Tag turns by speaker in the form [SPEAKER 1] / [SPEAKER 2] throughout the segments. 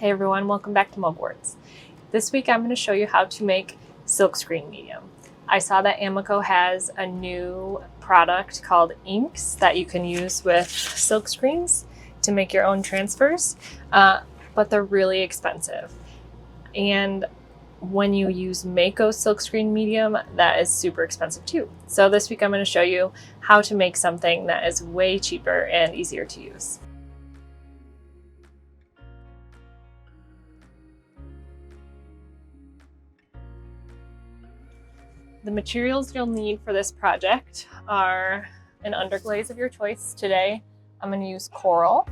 [SPEAKER 1] Hey everyone, welcome back to Mugworks. This week I'm going to show you how to make silkscreen medium. I saw that Amaco has a new product called inks that you can use with silkscreens to make your own transfers, but they're really expensive. And when you use Mako silkscreen medium, that is super expensive too. So this week I'm going to show you how to make something that is way cheaper and easier to use. The materials you'll need for this project are an underglaze of your choice. Today, I'm going to use coral.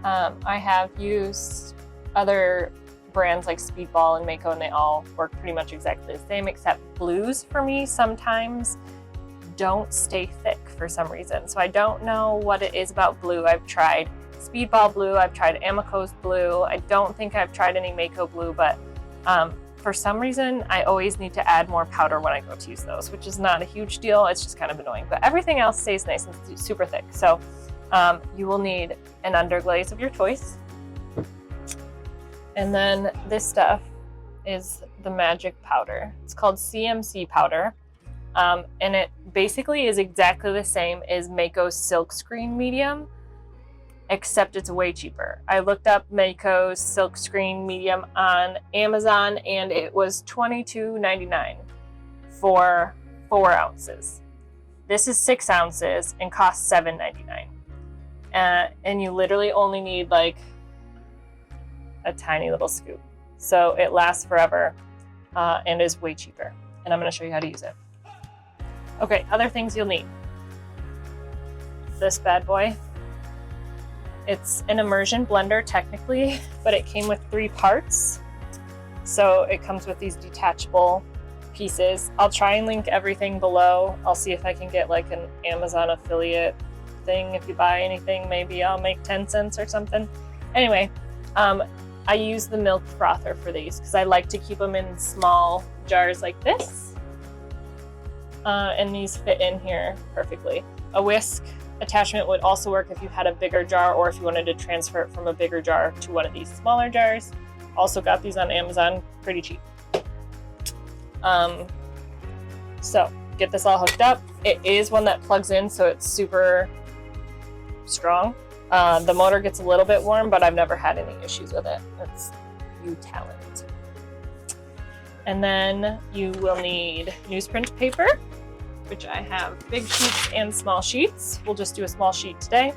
[SPEAKER 1] I have used other brands like Speedball and Mako, and they all work pretty much exactly the same, except blues for me sometimes don't stay thick for some reason. So I don't know what it is about blue. I've tried Speedball blue, I've tried Amaco's blue. I don't think I've tried any Mako blue, but for some reason, I always need to add more powder when I go to use those, which is not a huge deal. It's just kind of annoying, but everything else stays nice and super thick. So you will need an underglaze of your choice. And then this stuff is the magic powder. It's called CMC powder. And it basically is exactly the same as Mako's silkscreen medium, except it's way cheaper. I looked up Mako's silkscreen medium on Amazon and it was $22.99 for 4 ounces. This is 6 ounces and costs $7.99. And you literally only need like a tiny little scoop. So it lasts forever and is way cheaper. And I'm going to show you how to use it. Okay, other things you'll need. This bad boy. It's an immersion blender technically, but it came with 3 parts. So it comes with these detachable pieces. I'll try and link everything below. I'll see if I can get like an Amazon affiliate thing. If you buy anything, maybe I'll make 10 cents or something. Anyway, I use the milk frother for these because I like to keep them in small jars like this. And these fit in here perfectly. A whisk attachment would also work if you had a bigger jar or if you wanted to transfer it from a bigger jar to one of these smaller jars. Also got these on Amazon, pretty cheap. So get this all hooked up. It is one that plugs in, so it's super strong. The motor gets a little bit warm, but I've never had any issues with it. It's you talent. And then you will need newsprint paper, which I have big sheets and small sheets. We'll just do a small sheet today.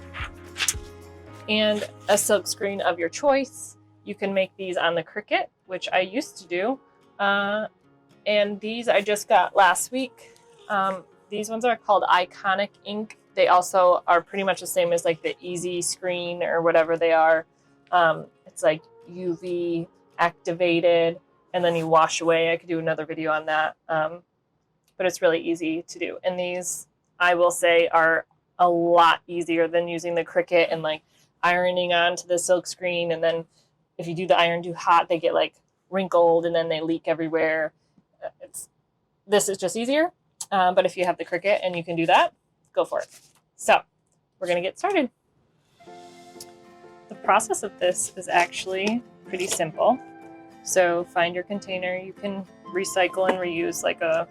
[SPEAKER 1] And a silkscreen of your choice. You can make these on the Cricut, which I used to do. And these I just got last week. These ones are called Iconic Ink. They also are pretty much the same as like the Easy Screen or whatever they are. It's like UV activated and then you wash away. I could do another video on that. But it's really easy to do. And these, I will say, are a lot easier than using the Cricut and like ironing onto the silk screen. And then if you do the iron too hot, they get like wrinkled and then they leak everywhere. This is just easier. But if you have the Cricut and you can do that, go for it. So we're gonna get started. The process of this is actually pretty simple. So find your container. You can recycle and reuse like a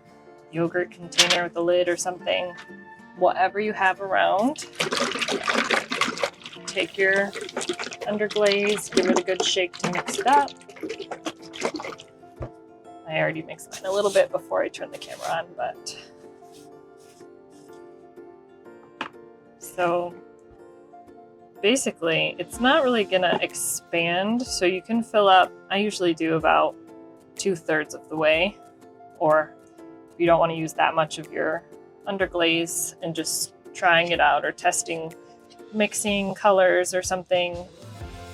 [SPEAKER 1] yogurt container with a lid or something, whatever you have around. Take your underglaze, give it a good shake to mix it up. I already mixed mine a little bit before I turned the camera on, but so basically it's not really gonna expand, so you can fill up. I usually do about 2/3 of the way, or if you don't want to use that much of your underglaze and just trying it out or testing mixing colors or something,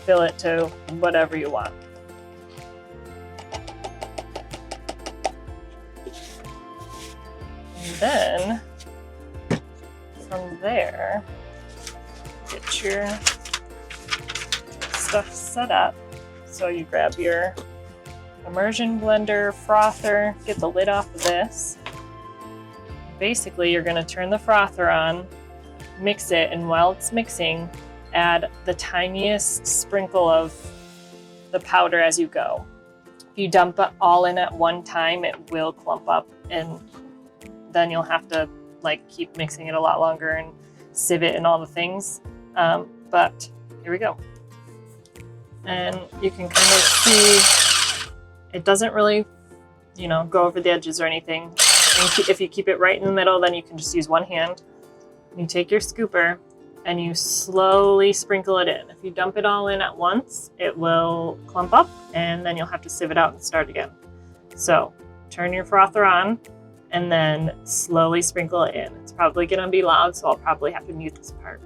[SPEAKER 1] fill it to whatever you want. And then from there, get your stuff set up. So you grab your immersion blender, frother, get the lid off of this. Basically, you're going to turn the frother on, mix it, and while it's mixing, add the tiniest sprinkle of the powder as you go. If you dump it all in at one time, it will clump up, and then you'll have to like keep mixing it a lot longer and sieve it and all the things. But here we go. And you can kind of see it doesn't really, you know, go over the edges or anything. And if you keep it right in the middle, then you can just use one hand. You take your scooper and you slowly sprinkle it in. If you dump it all in at once, it will clump up and then you'll have to sieve it out and start again. So turn your frother on and then slowly sprinkle it in. It's probably gonna be loud, so I'll probably have to mute this part.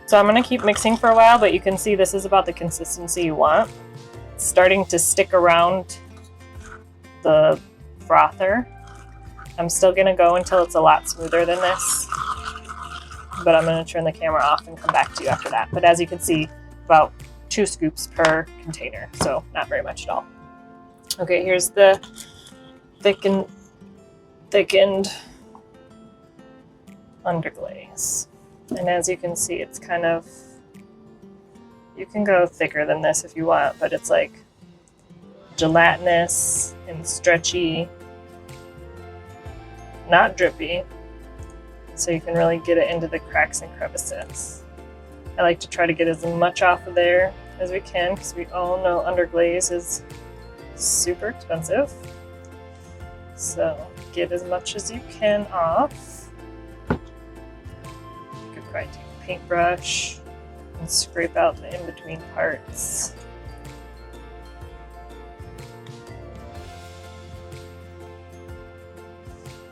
[SPEAKER 1] So I'm gonna keep mixing for a while, but you can see this is about the consistency you want. It's starting to stick around the frother. I'm still gonna go until it's a lot smoother than this, but I'm gonna turn the camera off and come back to you after that. But as you can see, about 2 scoops per container, so not very much at all. Okay, here's the thickened underglaze. And as you can see, it's kind of, you can go thicker than this if you want, but it's like gelatinous and stretchy, not drippy, so you can really get it into the cracks and crevices. I like to try to get as much off of there as we can, because we all know underglaze is super expensive. So get as much as you can off. Probably take a paintbrush and scrape out the in-between parts.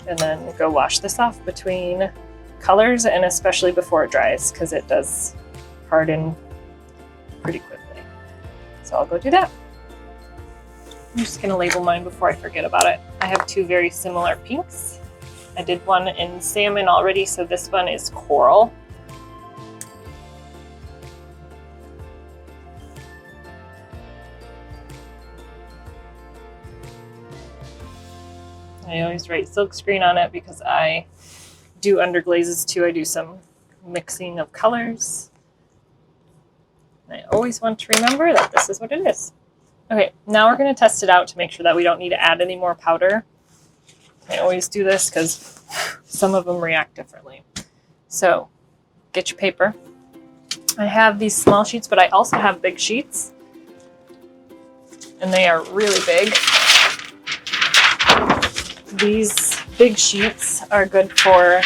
[SPEAKER 1] And then go wash this off between colors, and especially before it dries, because it does harden pretty quickly. So I'll go do that. I'm just gonna label mine before I forget about it. I have 2 very similar pinks. I did one in salmon already, so this one is coral. I always write silkscreen on it because I do underglazes too. I do some mixing of colors. And I always want to remember that this is what it is. Okay, now we're going to test it out to make sure that we don't need to add any more powder. I always do this because some of them react differently. So get your paper. I have these small sheets, but I also have big sheets. And they are really big. These big sheets are good for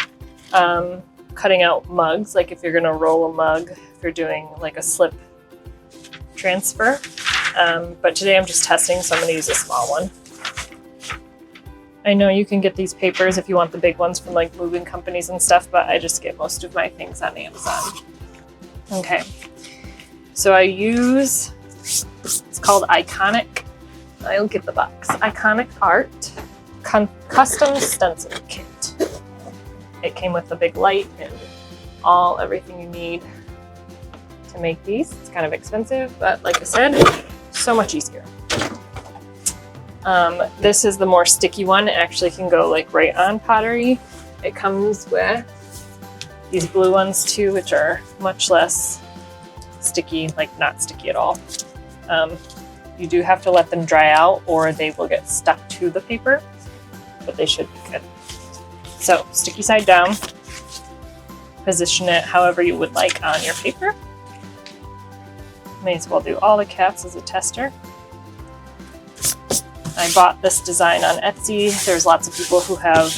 [SPEAKER 1] cutting out mugs, like if you're going to roll a mug, if you're doing like a slip transfer. But today I'm just testing, so I'm going to use a small one. I know you can get these papers if you want the big ones from like moving companies and stuff, but I just get most of my things on Amazon. Okay, so I use, it's called Iconic, I'll get the box, Iconic Art Custom Stencil Kit. It came with a big light and everything you need to make these. It's kind of expensive, but like I said, so much easier. This is the more sticky one. It actually can go like right on pottery. It comes with these blue ones too, which are much less sticky, like not sticky at all. You do have to let them dry out or they will get stuck to the paper, but they should be good. So sticky side down, position it however you would like on your paper. May as well do all the cats as a tester. I bought this design on Etsy. There's lots of people who have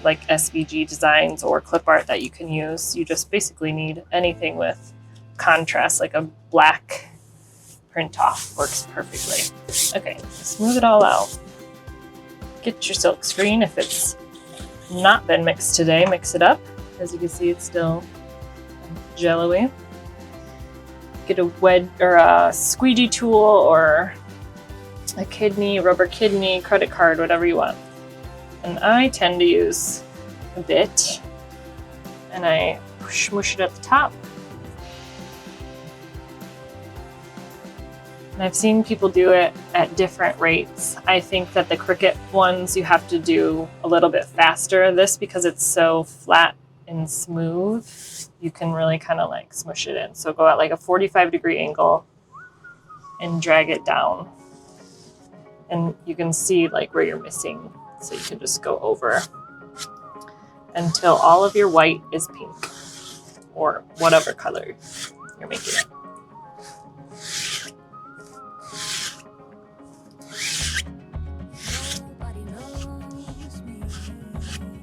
[SPEAKER 1] like SVG designs or clip art that you can use. You just basically need anything with contrast, like a black print off works perfectly. Okay, smooth it all out. Get your silk screen. If it's not been mixed today, mix it up. As you can see, it's still jello-y. get a wedge or a squeegee tool or a kidney, rubber kidney, credit card, whatever you want. And I tend to use a bit, and I smush it at the top. And I've seen people do it at different rates. I think that the Cricut ones you have to do a little bit faster. This, because it's so flat and smooth, you can really kind of like smush it in. So go at like a 45-degree angle and drag it down. And you can see like where you're missing. So you can just go over until all of your white is pink or whatever color you're making it.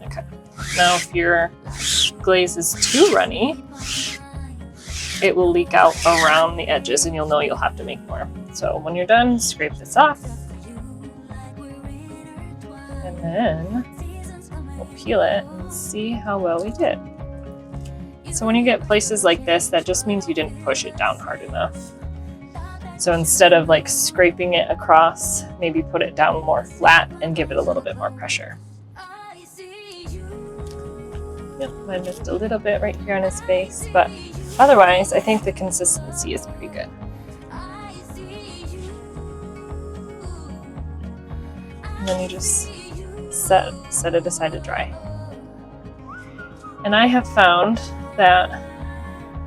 [SPEAKER 1] Okay. Now if your glaze is too runny, it will leak out around the edges and you'll know you'll have to make more. So when you're done, scrape this off. And then we'll peel it and see how well we did. So when you get places like this, that just means you didn't push it down hard enough. So instead of like scraping it across, maybe put it down more flat and give it a little bit more pressure. Yep, I missed a little bit right here on his face, but otherwise I think the consistency is pretty good. And then you just set it aside to dry. And I have found that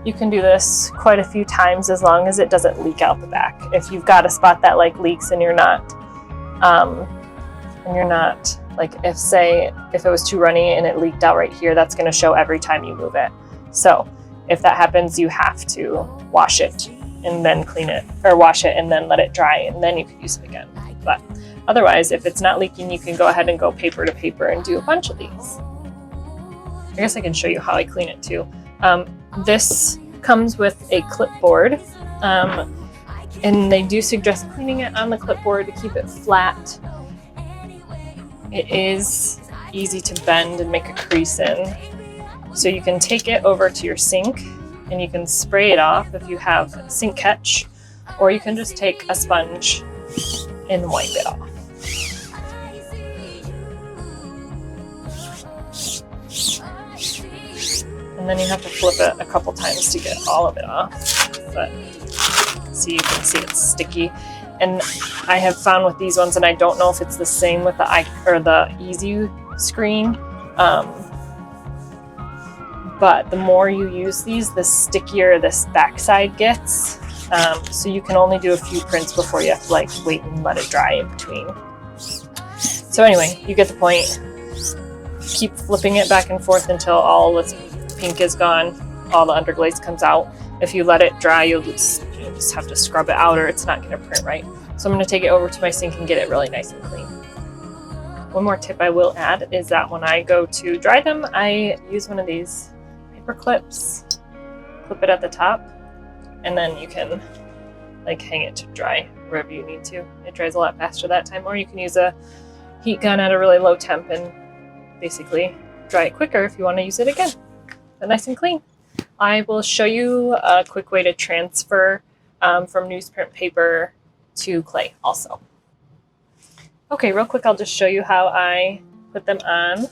[SPEAKER 1] you can do this quite a few times as long as it doesn't leak out the back. If you've got a spot that like leaks and you're not like, if it was too runny and it leaked out right here, that's going to show every time you move it. So if that happens, you have to wash it and then clean it, or wash it and then let it dry, and then you can use it again. But otherwise, if it's not leaking, you can go ahead and go paper to paper and do a bunch of these. I guess I can show you how I clean it too. This comes with a clipboard, and they do suggest cleaning it on the clipboard to keep it flat. It is easy to bend and make a crease in. So you can take it over to your sink and you can spray it off if you have sink catch, or you can just take a sponge and wipe it off. And then you have to flip it a couple times to get all of it off. But see, you can see it's sticky. And I have found with these ones, and I don't know if it's the same with the Easy screen, but the more you use these, the stickier this backside gets. So you can only do a few prints before you have to like wait and let it dry in between. So anyway, you get the point. Keep flipping it back and forth until all this pink is gone, all the underglaze comes out. If you let it dry, you'll just have to scrub it out or it's not going to print right. So I'm going to take it over to my sink and get it really nice and clean. One more tip I will add is that when I go to dry them, I use one of these paper clips, clip it at the top, and then you can like hang it to dry wherever you need to. It dries a lot faster that time, or you can use a heat gun at a really low temp and basically dry it quicker if you want to use it again. But nice and clean. I will show you a quick way to transfer from newsprint paper to clay also. Okay, real quick, I'll just show you how I put them on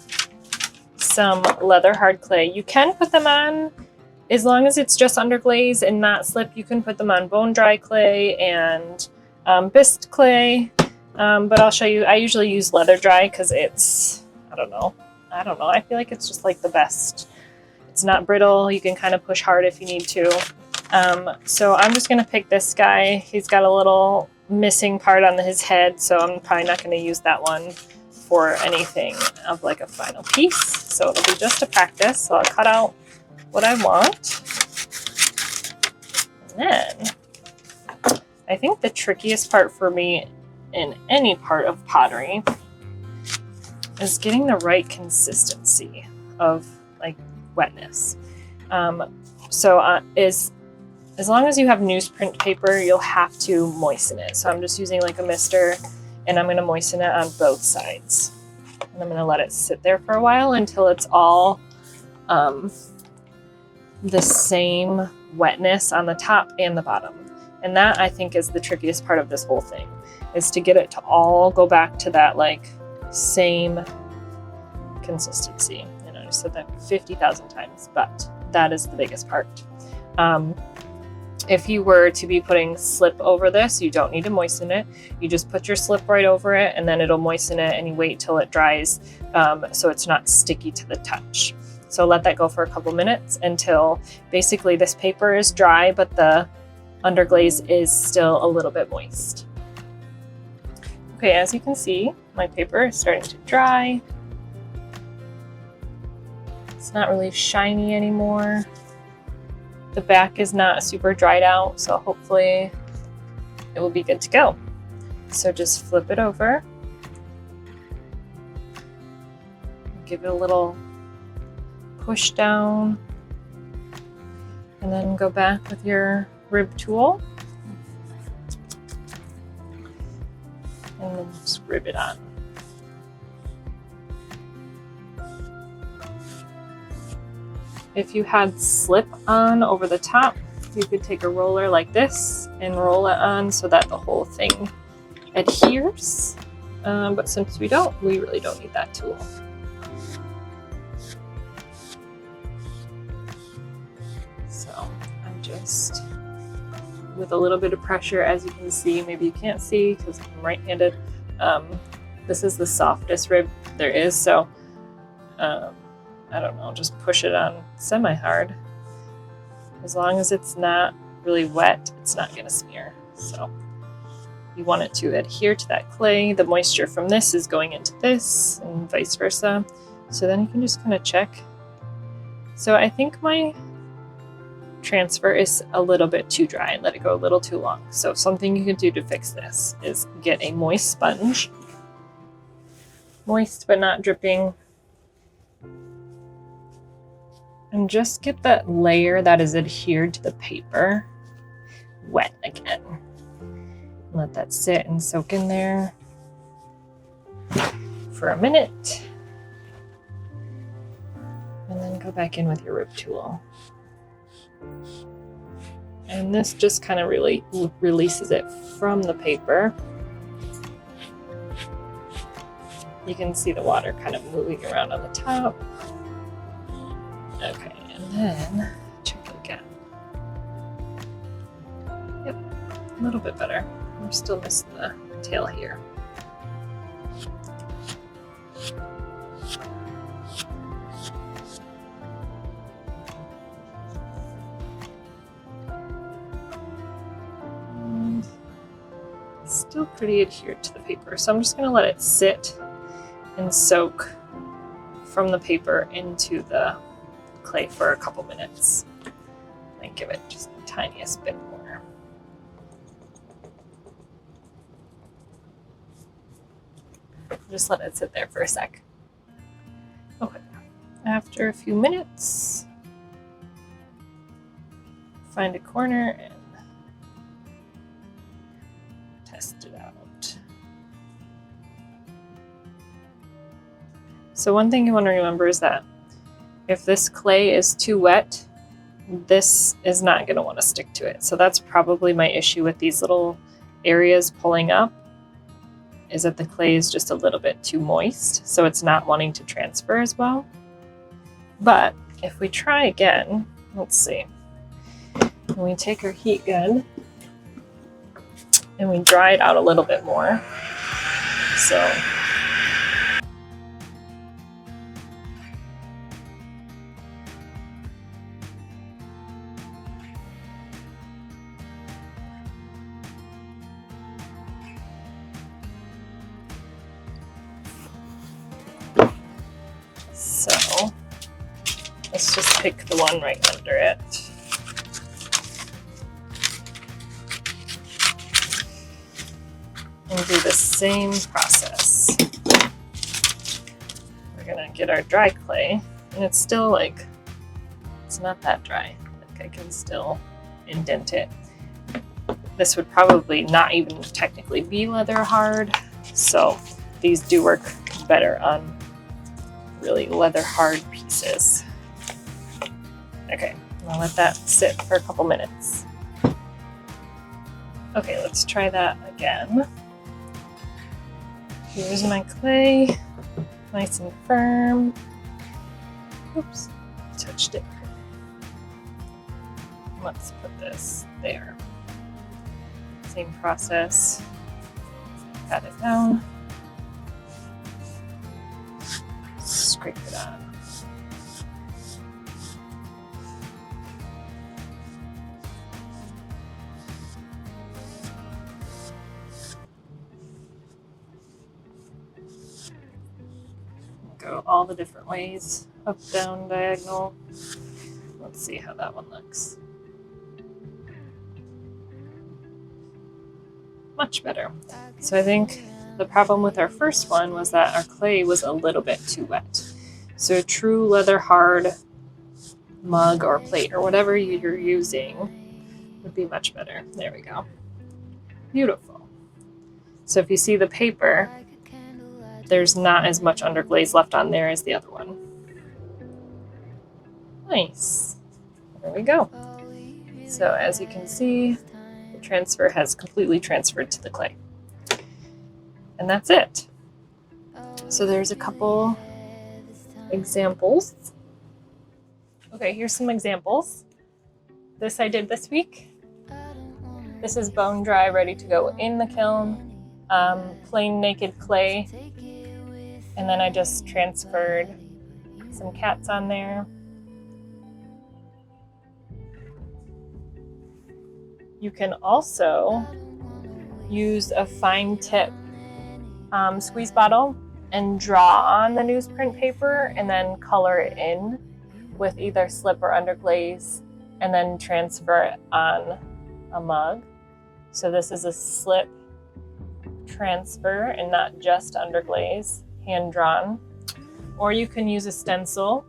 [SPEAKER 1] some leather hard clay. You can put them on, as long as it's just underglaze and not slip, you can put them on bone dry clay and bisque clay. But I'll show you, I usually use leather dry because it's, I don't know, I feel like it's just like the best. It's not brittle, you can kind of push hard if you need to. So I'm just gonna pick this guy. He's got a little missing part on his head, so I'm probably not gonna use that one for anything of like a final piece. So it'll be just a practice. So I'll cut out what I want. And then I think the trickiest part for me in any part of pottery is getting the right consistency of like wetness. As long as you have newsprint paper, you'll have to moisten it. So I'm just using like a mister, and I'm going to moisten it on both sides. And I'm going to let it sit there for a while until it's all the same wetness on the top and the bottom. And that, I think, is the trickiest part of this whole thing, is to get it to all go back to that like same consistency. And I said that 50,000 times, but that is the biggest part. If you were to be putting slip over this, you don't need to moisten it. You just put your slip right over it, and then it'll moisten it, and you wait till it dries so it's not sticky to the touch. So let that go for a couple minutes until basically this paper is dry, but the underglaze is still a little bit moist. Okay, as you can see, my paper is starting to dry. It's not really shiny anymore. The back is not super dried out, so hopefully it will be good to go. So just flip it over. Give it a little push down. And then go back with your rib tool. And then just rib it on. If you had slip on over the top, you could take a roller like this and roll it on so that the whole thing adheres. But since we really don't need that tool. So I'm just, with a little bit of pressure, as you can see, maybe you can't see because I'm right-handed. This is the softest rib there is, so I don't know, just push it on semi-hard. As long as it's not really wet, it's not gonna smear. So you want it to adhere to that clay. The moisture from this is going into this and vice versa. So then you can just kind of check. So I think my transfer is a little bit too dry and let it go a little too long. So something you can do to fix this is get a moist sponge. Moist but not dripping. And just get that layer that is adhered to the paper wet again. Let that sit and soak in there for a minute. And then go back in with your rib tool. And this just kind of really releases it from the paper. You can see the water kind of moving around on the top. Okay, and then check it again. Yep, a little bit better. We're still missing the tail here. And still pretty adhered to the paper, so I'm just going to let it sit and soak from the paper into the clay for a couple minutes and give it just the tiniest bit more. Just let it sit there for a sec. Okay, after a few minutes, find a corner and test it out. So one thing you want to remember is that if this clay is too wet, this is not going to want to stick to it. So that's probably my issue with these little areas pulling up, is that the clay is just a little bit too moist, so it's not wanting to transfer as well. But if we try again, let's see. When we take our heat gun and we dry it out a little bit more. So let's just pick the one right under it. And do the same process. We're gonna get our dry clay, and it's still like, it's not that dry. Like I can still indent it. This would probably not even technically be leather hard, so these do work better on really leather hard pieces. Okay, I'll let that sit for a couple minutes. Okay, let's try that again. Here's my clay, nice and firm. Oops, touched it. Let's put this there. Same process. Pat it down. Scrape it on. Go all the different ways, up, down, diagonal. Let's see how that one looks. Much better. So I think the problem with our first one was that our clay was a little bit too wet. So a true leather hard mug or plate or whatever you're using would be much better. There we go. Beautiful. So if you see the paper, there's not as much underglaze left on there as the other one. Nice. There we go. So as you can see, the transfer has completely transferred to the clay. And that's it. So there's a couple examples. Okay, here's some examples. This I did this week. This is bone dry, ready to go in the kiln. Plain naked clay. And then I just transferred some cats on there. You can also use a fine tip squeeze bottle and draw on the newsprint paper and then color it in with either slip or underglaze and then transfer it on a mug. So this is a slip transfer and not just underglaze, hand drawn. Or you can use a stencil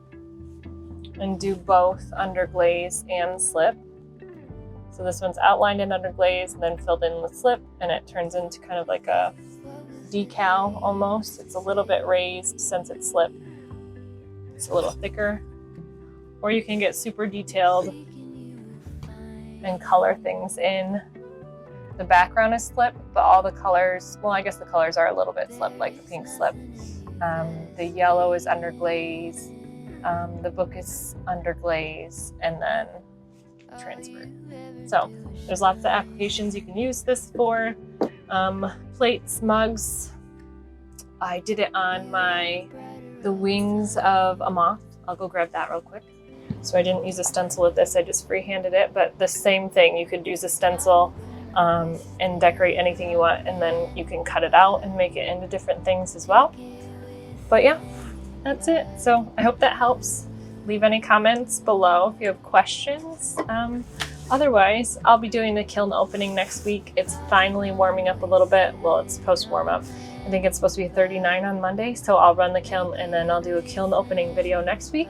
[SPEAKER 1] and do both underglaze and slip. So this one's outlined in underglaze and then filled in with slip, and it turns into kind of like a decal almost. It's a little bit raised since it's slip. It's a little thicker. Or you can get super detailed and color things in. The background is slip, but all the colors, well, I guess the colors are a little bit slip, like the pink slip. The yellow is underglaze. The book is underglaze, and then transferred. So there's lots of applications you can use this for. Plates, mugs. I did it on the wings of a moth. I'll go grab that real quick. So I didn't use a stencil with this, I just freehanded it, but the same thing, you could use a stencil and decorate anything you want, and then you can cut it out and make it into different things as well. But yeah, that's it. So I hope that helps. Leave any comments below if you have questions. Otherwise, I'll be doing the kiln opening next week. It's finally warming up a little bit. Well, it's supposed to warm up. I think it's supposed to be 39 on Monday, so I'll run the kiln and then I'll do a kiln opening video next week.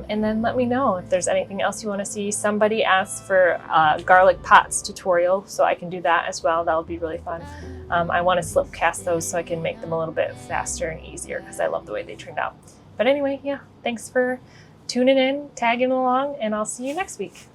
[SPEAKER 1] And then let me know if there's anything else you want to see. Somebody asked for a garlic pots tutorial, so I can do that as well. That'll be really fun. I want to slip cast those so I can make them a little bit faster and easier because I love the way they turned out. But anyway, yeah, thanks for tuning in, tagging along, and I'll see you next week.